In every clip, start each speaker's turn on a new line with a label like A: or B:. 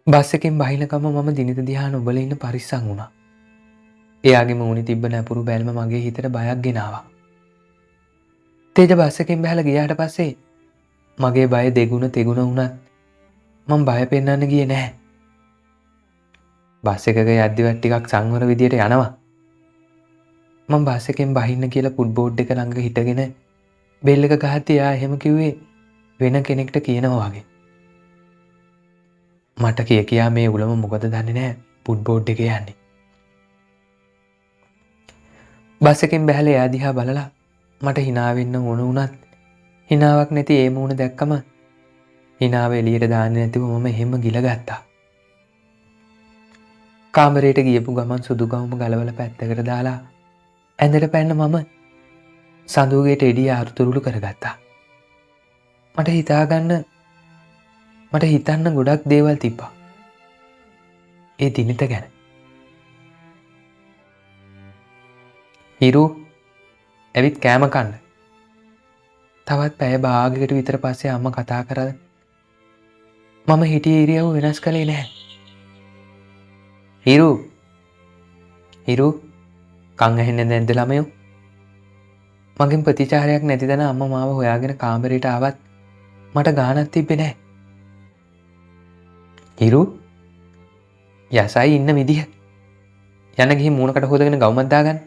A: Bus එකෙන් බහිනකම මම දිනිත දිහා නොබලා ඉන්න පරිස්සම් වුණා. එයාගේ මූණේ තිබ්බ නැපුරු බැල්ම මගේ හිතට බයක් ගෙනාවා. තේජ බස් එකෙන් බහලා ගියාට පස්සේ මගේ බය දෙගුණ තෙගුණ වුණත් මම බය පෙන්වන්න ගියේ නැහැ. බස් එකක යද්දිවත් ටිකක් සංවර විදියට යනවා. මම බස් එකෙන් බහින්න කියලා ෆුට්බෝඩ් එක ළඟ හිටගෙන බෙල් එක ගහද්දි එයා එහෙම කිව්වේ වෙන කෙනෙක්ට කියනවා වගේ. මට කියා මේ උලම මොකද දන්නේ නැහැ ෆුට්බෝඩ් එකේ යන්නේ. බස් එකෙන් බහලා එයා දිහා බලලා මට hina වෙන්න ඕන වුණත් hinaවක් නැති ඒ මූණ දැක්කම hinaව එළියට දාන්නේ නැතිව මම එහෙම ගිලගත්තා. කාමරේට ගියපු ගමන් සුදු ගවුම ගලවලා පැත්තකට දාලා ඇඳට පැන්න මම සඳුගේට එළිය අරුතුරුළු කරගත්තා. මට හිතන්න ගොඩක් දේවල් තිබ්බා. ඒ දිනිත ගැන. හිරු ඇවිත් කෑම කන්න. තවත් පැය භාගයකට විතර පස්සේ අම්මා කතා කරලා මම හිටියේ ඉරියව් වෙනස් කළේ නැහැ. හිරු කන් ඇහෙන්නේ නැද්ද ළමයෝ? මගෙන් ප්‍රතිචාරයක් නැති දන අම්මා මාව හොයාගෙන කාමරේට ආවත් මට ගානක් තිබ්බේ නැහැ. හිරු යසයි ඉන්න විදිහ යන ගිහින් මූණකට හොදගෙන ගවුමක් දාගන්න.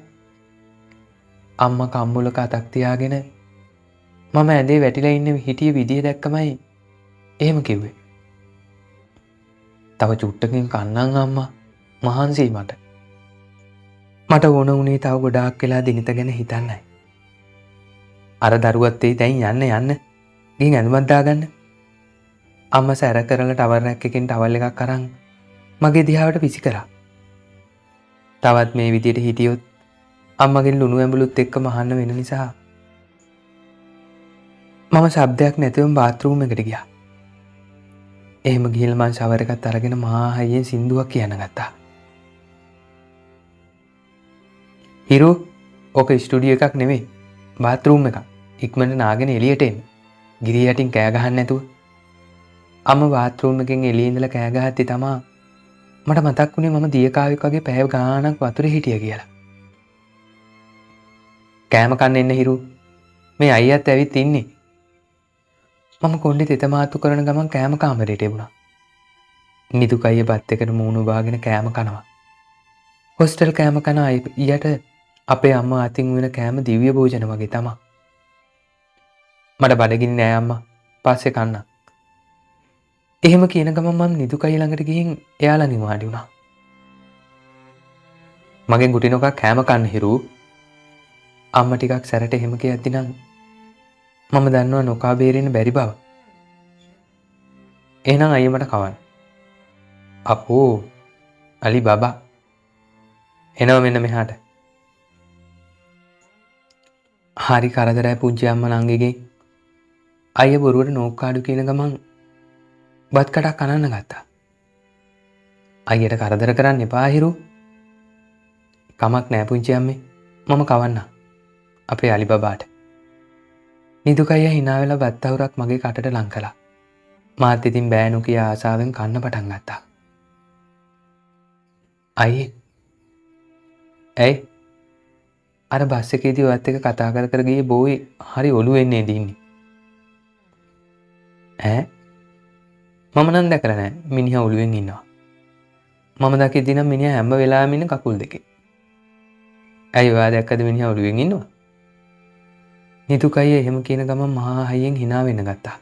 A: අම්මා කම්බුලක අතක් තියාගෙන මම ඇඳේ වැටිලා ඉන්න හිටිය විදිය දැක්කමයි එහෙම කිව්වේ. තව චුට්ටකින් කන්නම් අම්මා මහන්සියි මට. මට ඕන වුණේ තව ගොඩාක් වෙලා දිනිත ගැන හිතන්නයි. අර දරුවත් එයි දැන් යන්න ගිහින් ඇඳුමක් දාගන්න. අම්මා සැර කරලා ටවර් රැක් එකෙන් ටවල් එකක් අරන් මගේ දිහාවට විසි කරා. තවත් මේ විදියට හිටියොත් අම්මගෙන් ලුණු ඇඹුලුත් එක්ක මහන්න වෙන නිසා මම ශබ්දයක් නැතිවම බාත්රූම් එකට ගියා. එහෙම ගිහලා මං ෂවර් එකත් අරගෙන මහා හයියෙන් සින්දුවක් කියන්න ගත්තා. හිරු ඕක ස්ටුඩියෝ එකක් නෙමෙයි බාත්රූම් එකක්. ඉක්මනට නාගෙන එළියට එන්න. ගිරිය යටින් කෑ ගහන්න නැතුව. අම්මා බාත්රූම් එකෙන් එළියේ ඉඳලා කෑ ගහද්දි තමා මට මතක් වුණේ මම දියකාවෙක් වගේ පැය ගාණක් වතුරේ හිටියා කියලා. කෑම කන්න එන්න හිරු. මේ අයියත් ඇවිත් ඉන්නේ. මම කොණ්ඩේ තෙත මාතු කරන ගමන් කෑම කාමරේට එවුණා. නිදුක අයිය බත් එකට මූණු බාගෙන කෑම කනවා. හොස්ටල් කෑම කන අයියට අපේ අම්මා අතින් වෙන කෑම දිව්‍ය භෝජන වගේ තමයි. මට බඩගිනි නෑ අම්මා. පස්සේ කන්නම්. එහෙම කියන ගමන් මම නිදුක අයිය ළඟට ගිහින් එයාලා නිවාඩි වුණා. මගෙන් ගුටි නොකක් කෑම කන්න හිරු. අම්මා ටිකක් සැරට එහෙම කියද්දි නම් මම දන්නවා නොකා බේරෙන්න බැරි බව. එහෙනම් අයියා මට කවන්න. අපෝ අලි බබා. එනවා මෙන්න මෙහාට. හරි කරදරයි පුංචි අම්මා නංගිගේ. අයියා බොරුවට නෝක්කාඩු කියන ගමන් බත් කඩක් කනන්න ගත්තා. අයියට කරදර කරන්න එපා හිරු. කමක් නෑ පුංචි අම්මේ. මම කවන්නම්. අපේ අලි බබාට. නිදුක අයියා hina වෙලා බත් අහුරක් මගේ කටට ලං කළා. මාත් ඉතින් බෑනු කියා ආසාවෙන් කන්න පටන් ගත්තා. අයියේ. ඇයි? අර බස් එකේදී ඔයත් එක්ක කතා කර කර ගියේ බෝයි හරි ඔළුවෙන් නේද ඉන්නේ. ඈ? මම නම් දැකලා නෑ මිනිහා ඔළුවෙන් ඉන්නවා. මම දැකෙද්දී නම් මිනිහා හැම වෙලාවෙම ඉන්නේ කකුල් දෙකේ. ඇයි ඔයා දැක්කද මිනිහා ඔළුවෙන් ඉන්නවා? නිදුක අයියා එහෙම කියන ගමන් මහා හයියෙන් hina වෙන්න ගත්තා.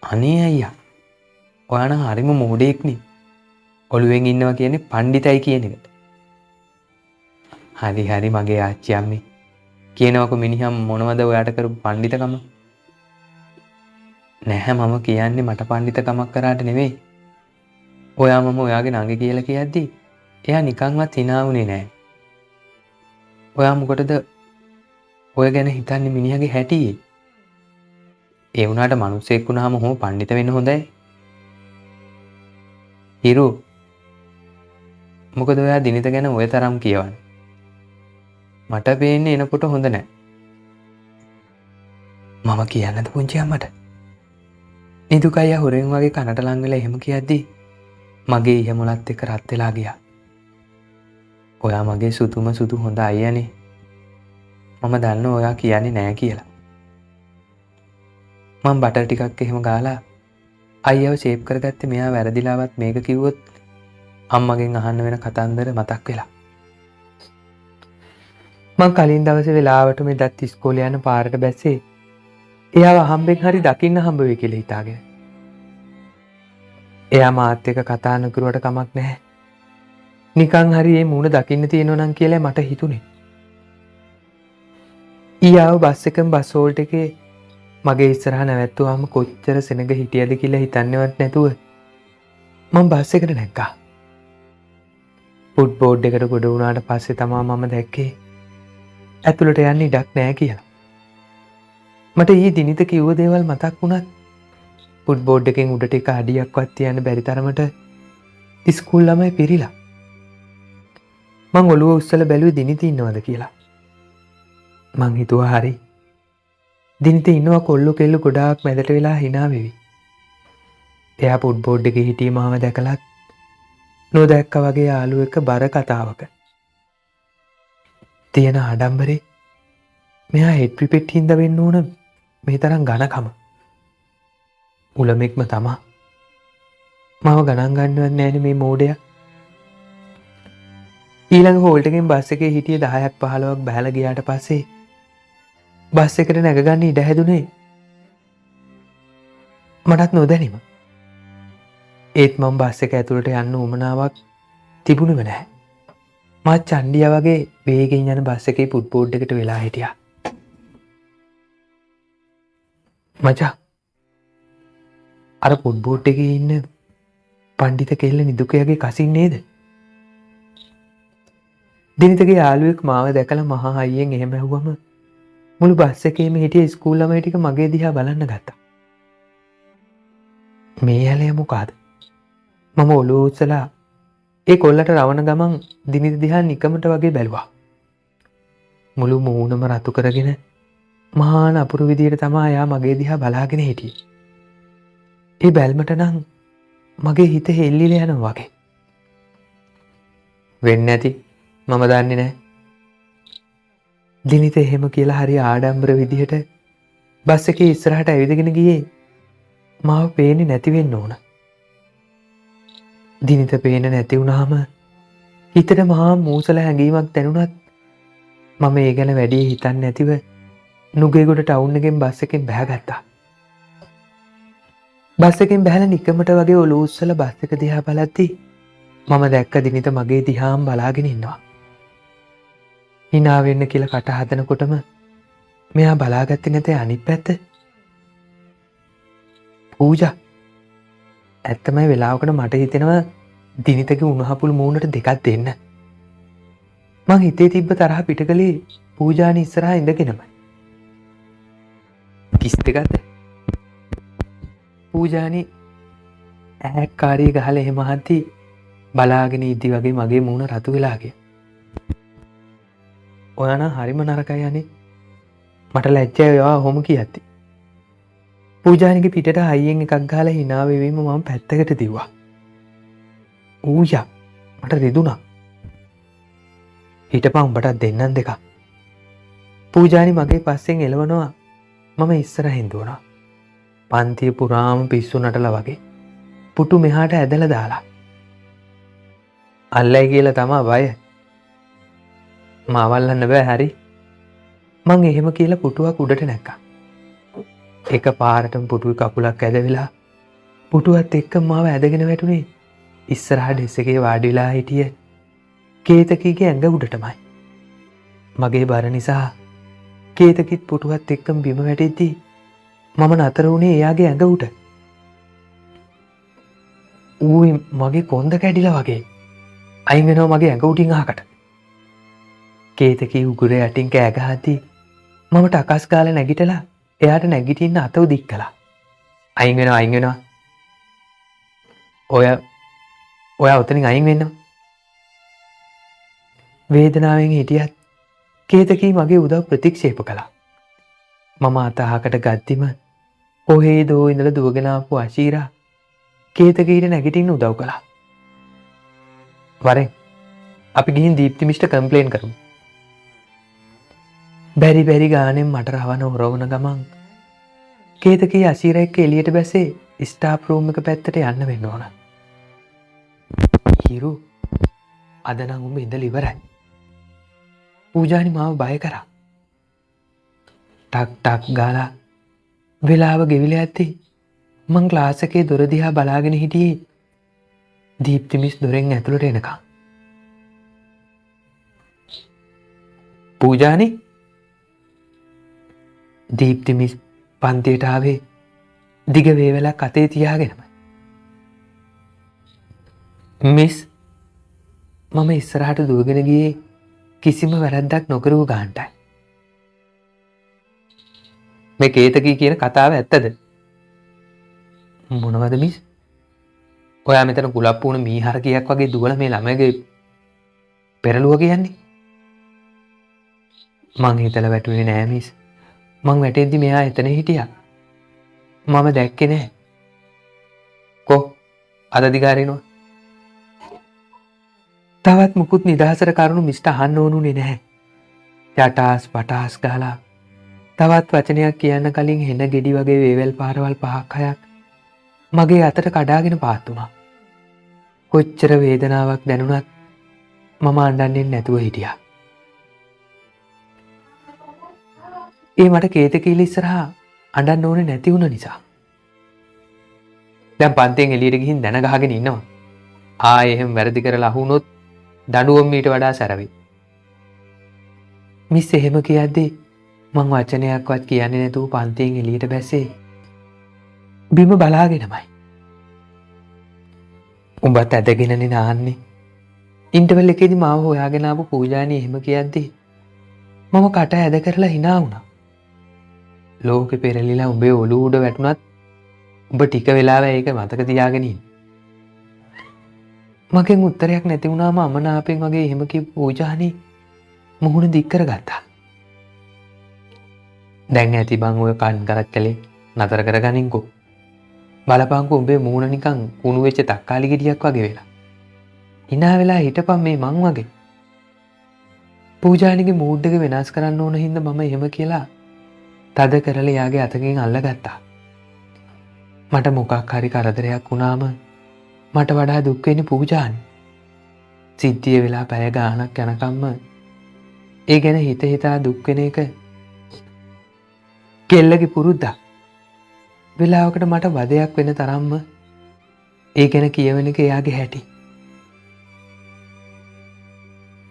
A: අනේ අයියා. ඔයා නම් හරිම මොඩෙක් නේ. ඔළුවෙන් ඉන්නවා කියන්නේ පණ්ඩිතයි කියන එකට. හරි මගේ ආච්චි අම්මේ. කියනවකො මිනිහා මොනවද ඔයාට කරපු පණ්ඩිතකම? නැහැ මම කියන්නේ මට පණ්ඩිතකමක් කරාට නෙවෙයි. ඔයා මම ඔයාගේ නංගි කියලා කියද්දි එයා නිකන්වත් hina වුණේ නැහැ. ඔයා මොකටද ඔය ගැන හිතන්නේ මිනිහගේ හැටියේ? ඒ වුණාට මිනිස්සෙක් වුණාම හොම පඬිත වෙන්න හොඳයි. හිරු මොකද ඔයා දිනිත ගැන ඔය තරම් කියවන්නේ? මට පේන්නේ එනකොට හොඳ නැහැ. මම කියන්නද පුංචි අම්මට? නිදුක අයියා හොරෙන් වගේ කනට ලං වෙලා එහෙම කියද්දි මගේ ඉහමුලත් එක්ක රත් වෙලා ගියා. ඔයා මගේ සුදුම සුදු හොඳ අයියානේ. මම දන්නවා ඔයා කියන්නේ නෑ කියලා. මම බටර් ටිකක් එහෙම ගාලා අයියව ෂේප් කරගත්තේ මෙයා වැරදිලාවත් මේක කිව්වොත් අම්මගෙන් අහන්න වෙන කතන්දර මතක් වෙලා. මං කලින් දවසේ වෙලාවට මේ දත් ඉස්කෝලේ යන පාරට බැස්සේ එයාව අහම්බෙන් හරි දකින්න හම්බ වෙයි කියලා හිතාගෙන. එයා මාත් එක්ක කතා නොකරුවට කමක් නැහැ. නිකන් හරි මේ මූණ දකින්න තියෙනවා නම් කියලා මට හිතුනේ. ඊයාව බස් එකෙන් බස් හෝල්ට් එකේ මගේ ඉස්සරහ නැවැත්තුවාම කොච්චර සෙනග හිටියද කියලා හිතන්නේවත් නැතුව මම බස් එකට නැග්ගා. ෆුඩ් බෝඩ් එකට ගොඩ වුණාට පස්සේ තමයි මම දැක්කේ ඇතුළට යන්න ඉඩක් නැහැ කියලා. මට ඊ දිනිත කිව්ව දේවල් මතක් වුණත් ෆුඩ් බෝඩ් එකෙන් උඩට එක අඩියක්වත් තියන්න බැරි තරමට ඉස්කූල් ළමයි පිරිලා. මං ඔළුව උස්සලා බැලුවේ දිනිත ඉන්නවද කියලා. මං හිතුවා හරි. දිනිත ඉන්නවා කොල්ලෝ කෙල්ලෝ ගොඩාක් මැදට වෙලා hina වෙවි. එයා ෆුඩ් බෝඩ් එකේ හිටියේ මාව දැකලත් නොදැක්කා වගේ යාළුවෙක් බර කතාවක. තියෙන ආඩම්බරේ මෙයා හෙඩ් ප්‍රිපෙට් හින්දා වෙන්න ඕන මේ තරම් ඝනකම. උලමෙක්ම තමා. මාව ගණන් ගන්නවත් නැහැනේ මේ මෝඩයා. ඊළඟ හෝල්ට් එකෙන් බස් එකේ හිටියේ 10ක් 15ක් බහලා ගියාට පස්සේ බස් එකට නැගගන්න ඉඩ හැදුනේ මටත් නොදැනීම. ඒත් මම බස් එක ඇතුළට යන්න උවමනාවක් තිබුණෙම නැහැ. මා චණ්ඩියා වගේ වේගෙන් යන බස් එකේ ෆුඩ් බෝඩ් එකට වෙලා හිටියා. මචං අර ෆුඩ් බෝඩ් එකේ ඉන්න පණ්ඩිත කෙල්ල නිදුකයාගේ කසින් නේද? දිනිතගේ යාළුවෙක් මාව දැකලා මහා හයියෙන් එහෙම ඇහුවම මුළු බස් එකේම හිටිය ස්කූල් ළමයි ටික මගේ දිහා බලන්න ගත්තා. මේ ඇලය මොකාද? මම ඔළුව උස්සලා ඒ කොල්ලට රවණ ගමන් දිනිත දිහා නිකමට වගේ බැලුවා. මුළු මූණම රතු කරගෙන මහා නපුරු විදියට තමයි එයා මගේ දිහා බලාගෙන හිටියේ. ඒ බැල්මට නම් මගේ හිත හෙල්ලිලා යනවා වගේ. වෙන්නේ නැති මම දන්නේ නැහැ. දිනිත එහෙම කියලා හරි ආඩම්බර විදිහට බස් එකේ ඉස්සරහට ඇවිදගෙන ගියේ මාව පේන්නේ නැති වෙන්න ඕන. දිනිත පේන්න නැති වුණාම හිතට මහා මූසල හැඟීමක් දැනුණත් මම ඒ ගැන වැඩි හිතන්නේ නැතිව නුගේගොඩ ටවුන් එකෙන් බස් එකෙන් බැහැගත්තා. බස් එකෙන් බැහැලා නිකමට වගේ ඔලුව උස්සලා බස් එක දිහා බලද්දි මම දැක්ක දිනිත මගේ දිහාම බලාගෙන ඉන්නවා. hina වෙන්න කියලා කට හදනකොටම මෙයා බලාගත්තේ නැතේ අනිත් පැත්ත. පූජා ඇත්තමයි වෙලාවකට මට හිතෙනවා දිනිතගේ උණහපුල් මූණට දෙකක් දෙන්න. මං හිතේ තිබ්බ තරහ පිට කළේ පූජානි ඉස්සරහා ඉඳගෙනමයි. කිස් දෙකක්ද? පූජානි ඇහැක්කාරී ගහලා එහෙම අහද්දි බලාගෙන ඉද්දි වගේ මගේ මූණ රතු වෙලා ගියා. ඔයා නම් හරිම නරකයි අනේ. මට ලැජ්ජයි ඔයා ඔහොම කියද්දි. පූජානිගේ පිටට හයියෙන් එකක් ගහලා hina වෙවීම මම පැත්තකට දිව්වා. ඌයා මට රිදුණා. හිටපන් උඹට දෙන්නන් දෙකක්. පූජානි මගේ පස්සෙන් එළවනවා. මම ඉස්සරහින් දුවනවා. පන්තිය පුරාම පිස්සු නටලා වගේ. පුටු මෙහාට ඇදලා දාලා. අල්ලයි කියලා තමයි බය. මාවල්ලන්න බෑ හරි. මං එහෙම කියලා පුටුවක් උඩට නැක්කා. එක පාරටම පුටුවේ කකුලක් ඇදවිලා පුටුවත් එක්ක මාව ඇදගෙන වැටුනේ ඉස්සරහා ඩෙස් එකේ වාඩි වෙලා හිටිය කේතකීගේ ඇඟ උඩටමයි. මගේ බර නිසා කේතකිත් පුටුවත් එක්කම බිම වැටෙද්දී මම නතර වුණේ එයාගේ ඇඟ උඩ. ඌ මගේ කොන්ද කැඩිලා වගේ අයින් වෙනවා මගේ ඇඟ උඩින් අහකට. කේතකී උගුර යටින් කෑ ගහද්දී මම ටකස් ගාලා නැගිටලා එයාට නැගිටින්න අත උදික් කළා. අයින් වෙනවා. ඔයා උතනින් අයින් වෙන්න. වේදනාවෙන් හිටියත් කේතකී මගේ උදව් ප්‍රතික්ෂේප කළා. මම අත අහකට ගද්දිම කොහේදෝ ඉඳලා දුවගෙන ආපු අශීරා කේතකීට නැගිටින්න උදව් කළා. වරෙන් අපි ගිහින් දීප්තිමිස්ට කම්ප්ලේන් කරමු. බැරි ගානෙන් මට රවණ හොරවන ගමන් කේතකී අශීරා එක්ක එළියට බැසේ ස්ටාෆ් රූම් එක පැත්තට යන්න වෙන්න ඕන. හිරු අද නම් උඹ ඉඳලා ඉවරයි. පූජානි මාව බය කරා. ටක් ගාලා වෙලාව ගෙවිලා ඇත්තේ මං ක්ලාස් එකේ දොර දිහා බලාගෙන හිටියේ දීප්තිමිස් දොරෙන් ඇතුළට එනකම්. පූජානි දීප්තිමිස් පන්තියට ආවේ දිග වේවැලක් අතේ තියාගෙනම. මිස් මම ඉස්සරහට දුවගෙන ගියේ කිසිම වැරද්දක් නොකරපු ගාන්ටයි. මේ කේතකී කියන කතාව ඇත්තද? මොනවද මිස්? ඔයා මෙතන කුලප්පු වුණ මීහරකියක් වගේ දුවලා මේ ළමයිගේ පෙරළුව කියන්නේ? මං හිතලා වැටුනේ නෑ මිස්. මං වැටෙද්දි මෙයා එතන හිටියා. මම දැක්කේ නෑ. අද දිගාරිනවා. තවත් මුකුත් නිදහසට කරුණු මිස්ට අහන්න ඕනුනේ නැහැ. යටාස් පටාස් ගාලා තවත් වචනයක් කියන්න කලින් හෙන ගෙඩි වගේ වේවැල් පාරවල් 5-6ක් මගේ අතට කඩාගෙන පාත් වුණා. කොච්චර වේදනාවක් දැනුණත් මම අඬන්නේ නැතුව හිටියා. ඒ මට කේතකීල ඉස්සරහා අඬන්න ඕනේ නැති වුණ නිසා. දැන් පන්තියෙන් එළියට ගිහින් දැන ගහගෙන ඉන්නවා. ආයේ එහෙම වැරදි කරලා අහුනොත් දඬුවම් මීට වඩා සැරවෙයි. මිස් එහෙම කියද්දී මං වචනයක්වත් කියන්නේ නැතුව පන්තියෙන් එළියට බැස්සේ බිම බලාගෙනමයි. උඹත් ඇදගෙනනේ නාන්නේ. ඉන්ටර්වල් එකේදී මාව හොයාගෙන ආපු පූජානි එහෙම කියද්දී මම කට ඇද කරලා hina වුණා. ලෝකෙ පෙරලිලා උඹේ ඔළුව උඩ වැටුණත් උඹ ටික වෙලාවක් ඒක මතක තියාගෙන ඉන්න. මගෙන් උත්තරයක් නැති වුණාම අමනාපෙන් වගේ එහෙම කියපු පූජානි මුහුණ දික් කරගත්තා. දැන් ඇති බං ඔය කන් කරච්චලේ නතර කරගනින්කෝ. බලපංකෝ උඹේ මූණ නිකන් කුණු වෙච්ච තක්කාලි ගෙඩියක් වගේ වෙලා. hina වෙලා හිටපන් මේ මං වගේ. පූජානිගේ මූඩ් එක වෙනස් කරන්න ඕන හින්දා මම එහෙම කියලා තද කරලා යාගේ අතකින් අල්ලගත්තා. මට මොකක් හරි කරදරයක් වුණාම මට වඩා දුක් වෙන්නේ පූජානි. සිද්ධිය වෙලා පැය ගාණක් යනකම්ම ඒ ගැන හිතා දුක් වෙන එක කෙල්ලගේ පුරුද්දක්. වෙලාවකට මට වදයක් වෙන තරම්ම ඒ ගැන කියවෙන එක එයාගේ හැටි.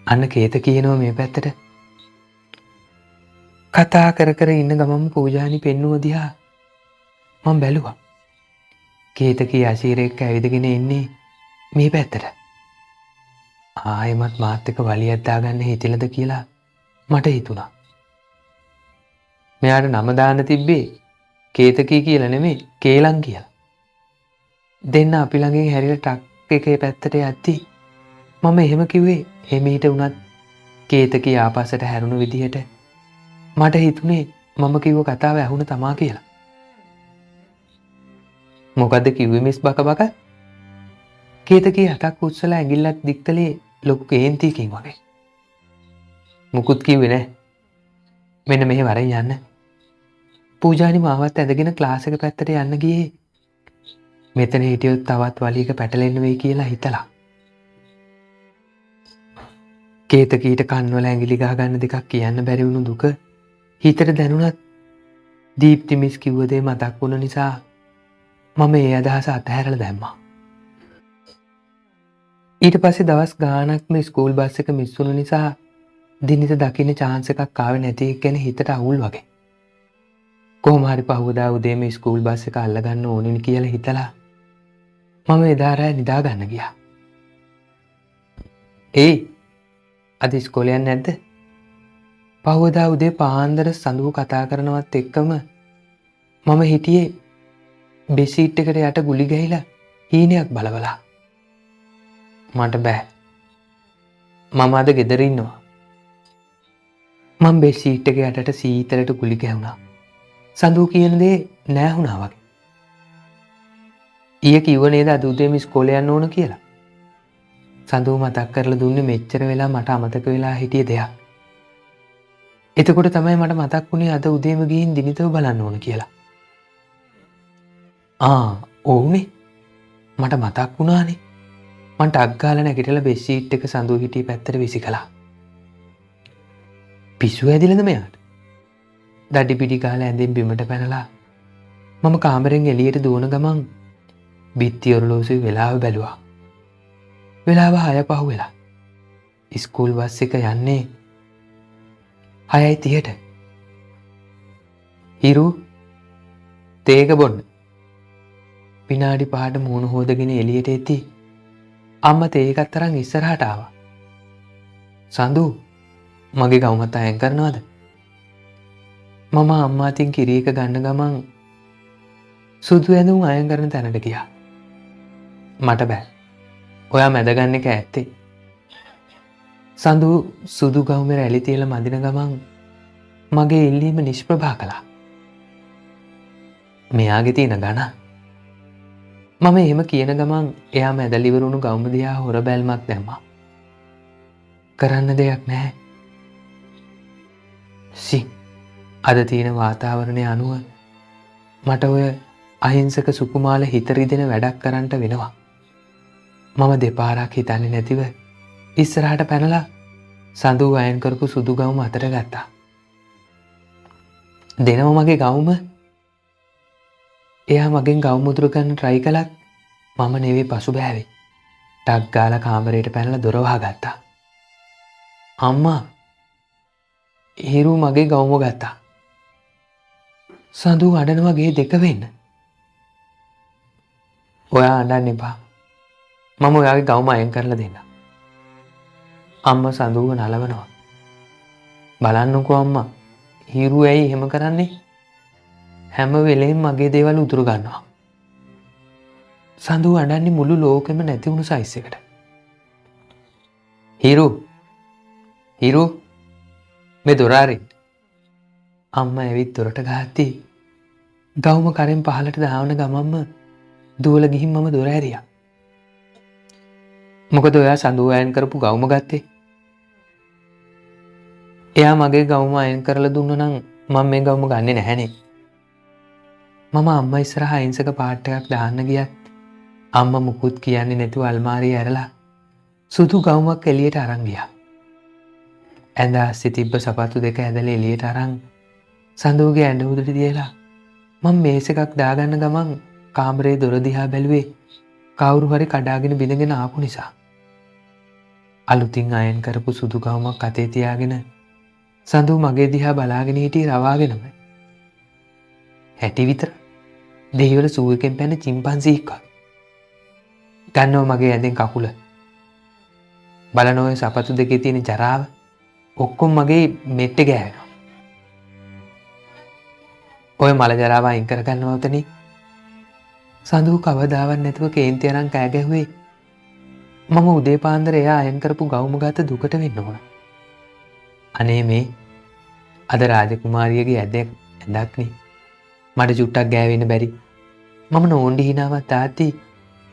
A: අන්න කේත කියනවා මේ පැත්තට. කතා කර ඉන්න ගමම පූජානි පෙන්නුව දිහා මම බැලුවා. කේතකී අශීරෙක් ඇවිදගෙන ඉන්නේ මේ පැත්තට. ආයෙමත් මාත් එක්ක වලියක් දාගන්න හිතිලද කියලා මට හිතුණා. මෙයාට නම දාන්න තිබ්බේ කේතකී කියලා නෙමෙයි කේලම් කියලා. දෙන්න අපි ළඟින් හැරිලා ට්‍රක් එකේ පැත්තට යද්දී මම එහෙම කිව්වේ එමීට උනත් කේතකී ආපස්සට හැරුණු විදිහට මට හිතුනේ මම කිව්ව කතාව ඇහුණ තමා කියලා. මොකද්ද කිව්වේ මිස් බක? කේතකී හටක් උස්සලා ඇඟිල්ලක් දික් කළේ ලොකු කේන්තියකින් වගේ. මුකුත් කිව්වේ නැහැ. මෙන්න මෙහෙ වරෙන් යන්න. පූජානි මාවත් ඇදගෙන ක්ලාස් එක පැත්තට යන්න ගියේ මෙතන හිටියොත් තවත් වලියක පැටලෙන්න වෙයි කියලා හිතලා. කේතකීට කන්වල ඇඟිලි ගහ ගන්න දෙකක් කියන්න බැරි වුණු දුක හිතට දැනුණත් දීප්ති මිස් කිව්ව දේ මතක් වුණ නිසා මම ඒ අදහස අතහැරලා දැම්මා. ඊට පස්සේ දවස් ගාණක්ම ස්කූල් බස් එක මිස් වුණ නිසා දිනිත දකින්න chance එකක් ආවේ නැති එක ගැන හිතට අවුල් වගේ. කොහොම හරි පහුවදා උදේම ස්කූල් බස් එක අල්ලගන්න ඕනේ කියලා හිතලා මම එදා රෑ නිදා ගන්න ගියා. අද ඉස්කෝලේ යන්නේ නැද්ද? පහුවදා උදේ පාන්දර සඳුව කතා කරනවත් එක්කම මම හිටියේ බෙසීට් එකට යට ගුලි ගහලා හීනයක් බලවලා. මට බෑ. මම අද ගෙදර ඉන්නවා. මම බෙසීට් එක යටට සීතලට ගුලි ගැහුණා. සඳු කියන දේ නෑ වුණා වගේ. ඊයේ කිව්ව නේද අද උදේම ඉස්කෝලේ යන්න ඕන කියලා. සඳු මතක් කරලා දුන්නේ මෙච්චර වෙලා මට අමතක වෙලා හිටිය දෙයක්. එතකොට තමයි මට මතක් වුණේ අද උදේම ගිහින් දිනිතව බලන්න ඕන කියලා. ඔව්නේ. මට මතක් වුණානේ. මං ටක් ගාලා නැගිටලා බෙඩ් ෂීට් එක සඳු හිටිය පැත්තට විසිකලා. පිස්සු ඇදිලාද මෙයාට? දඩි පිටි ගාලා ඇඳෙන් බිමට පැනලා මම කාමරෙන් එළියට දුවන ගමන් බිත්ති ඔරලෝසුවේ වෙලාව බැලුවා. වෙලාව 6 පහ වෙලා. ඉස්කෝල් බස් එක යන්නේ 6:30ට. හිරු තේක බොන්න. විනාඩි 5ට මූණ හොදගෙන එළියට එති. අම්මා තේ එකක් තරම් ඉස්සරහට ආවා. සඳු මගේ ගවුමත් අයන් කරනවද? මම අම්මා අතින් කිරි එක ගන්න ගමන් සුදු ඇඳුම් අයන් කරන තැනට ගියා. මට බෑ. ඔයා මැද ගන්න එක ඇත්තේ. සඳු සුදු ගවුමේ රැලි තියලා මදින ගමන් මගේ ඉල්ලීම නිෂ්ප්‍රභා කළා. මෙයාගේ තියෙන ගණ. මම එහෙම කියන ගමන් එයා මැදලිවරුණු ගවුම දිහා හොර බැල්මක් දැම්මා. කරන්න දෙයක් නැහැ. අද තියෙන වාතාවරණය අනුව මට ඔය අහිංසක සුකුමාල හිත රිදෙන වැඩක් කරන්නට වෙනවා. මම දෙපාරක් හිතන්නේ නැතිව ඉස්සරහට පැනලා සඳු අයන් කරපු සුදු ගවුම අතට ගත්තා. දෙනව මගේ ගවුම. එයා මගෙන් ගවුම උදුර ගන්න try කළත් මම නෙවෙයි පසුබෑවේ. ටක් ගාලා කාමරයට පැනලා දොර වහගත්තා. අම්මා හිරු මගේ ගවුම ගත්තා. සඳු අඬනවා ගේ දෙක වෙන්න. ඔයා අඬන්න එපා. මම ඔයාගේ ගවුම අයන් කරලා දෙන්නම්. අම්මා සඳුව නලවනවා. බලන්නකෝ අම්මා. හිරු ඇයි එහෙම කරන්නේ? හැම වෙලේම මගේ දේවල් උතුරු ගන්නවා. සඳු අඬන්නේ මුළු ලෝකෙම නැති වුණු සයිස් එකට. හිරු මේ දොර අරින්න. අම්මා ඇවිත් දොරට ගහද්දී ගවුම කරෙන් පහලට දාවන ගමන්ම දුවලා ගිහින් මම දොර ඇරියා. මොකද ඔයා සඳු අයන් කරපු ගවුම ගත්තේ? එයා මගේ ගවුම අයන් කරලා දුන්නා නම් මම මේ ගවුම ගන්නෙ නැහැනේ. මම අම්මා ඉස්සරහා අහිංසක පාට් එකක් දාන්න ගියත් අම්මා මුකුත් කියන්නේ නැතුව අල්මාරිය ඇරලා සුදු ගවුමක් එළියට අරන් ගියා. ඇඳ අස්සේ තිබ්බ සපත්තු දෙක ඇදලා එළියට අරන් සඳුගේ ඇඳ උඩට තියලා මම මේස් එකක් දාගන්න ගමන් කාමරේ දොර දිහා බැලුවේ කවුරු හරි කඩාගෙන බිඳගෙන ආපු නිසා. අලුතින් අයන් කරපු සුදු ගවුමක් අතේ තියාගෙන සඳු මගේ දිහා බලාගෙන හිටියේ රවාගෙනම. හැටි විතර දෙහිවල සූ එකෙන් පැන චිම්පන්සීෙක් වගේ. ගන්නව මගේ ඇඳෙන් කකුල. බලන ඔය සපත්තු දෙකේ තියෙන ජරාව ඔක්කොම මගේ මෙට්ටේ ගෑවෙනවා. ඔය මල ජරාව අයින් කරගන්නව උතනේ. සඳු කවදාවත් නැතුව කේන්ති අරන් කෑ ගැහුවේ මම උදේ පාන්දර එයා අයන් කරපු ගවුම ගත දුකට වෙන්න ඕන. අනේ මේ අද රාජකුමාරියගේ ඇඳක්නේ. මට චුට්ටක් ගෑවෙන්න බැරි. මම නෝන්ඩි හිනාවක් තාත්ති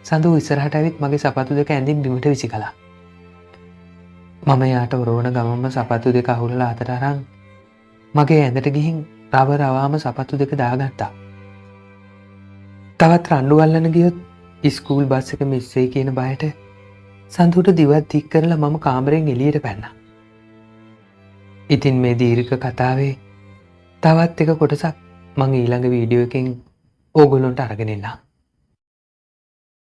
A: සඳු ඉස්සරහට ඇවිත් මගේ සපත්තු දෙක ඇඳින් බිමට විසිකලා. මම යාට ඔරවන ගමන්ම සපත්තු දෙක අහුලලා අතට අරන් මගේ ඇඳට ගිහින් රවාම සපත්තු දෙක දාගත්තා. තවත් රණ්ඩු අල්ලන්න ගියොත් ඉස්කූල් බස් එක මිස් වෙයි කියන බයට සඳුට දිවත් දික් කරලා මම කාමරෙන් එළියට පැන්නා. ඉතින් මේ දීර්ඝ කතාවේ තවත් එක කොටසක් මම ඊළඟ වීඩියෝ එකෙන් ඕගොල්ලන්ට අරගෙන එන්නම්.